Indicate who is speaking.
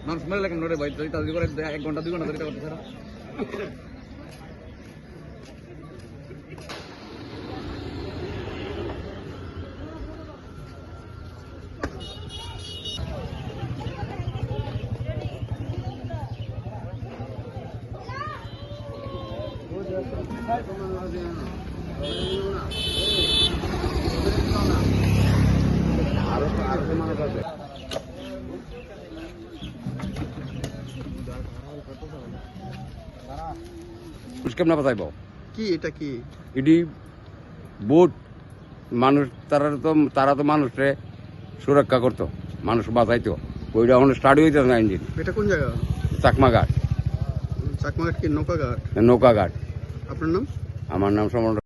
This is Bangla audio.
Speaker 1: মানুষ মেরে লাগেন নোটে ভাই, তাদের করে 1 ঘন্টা 2 ঘন্টা ধরে এটা করতে স্যার। কেমন বাঁচাইব
Speaker 2: কি এটা কি
Speaker 1: এটি বোট মানুষ তারা তো মানুষে সুরক্ষা করতো, মানুষ বাঁচাইতো। ওইটা এখন স্টার্ট হইতে না ইঞ্জিন।
Speaker 2: এটা কোন জায়গা?
Speaker 1: চাকমাঘাট।
Speaker 2: চাকমাঘাট কি নৌকাঘাট?
Speaker 1: নৌকাঘাট।
Speaker 2: আপনার নাম?
Speaker 1: আমার নাম সমর।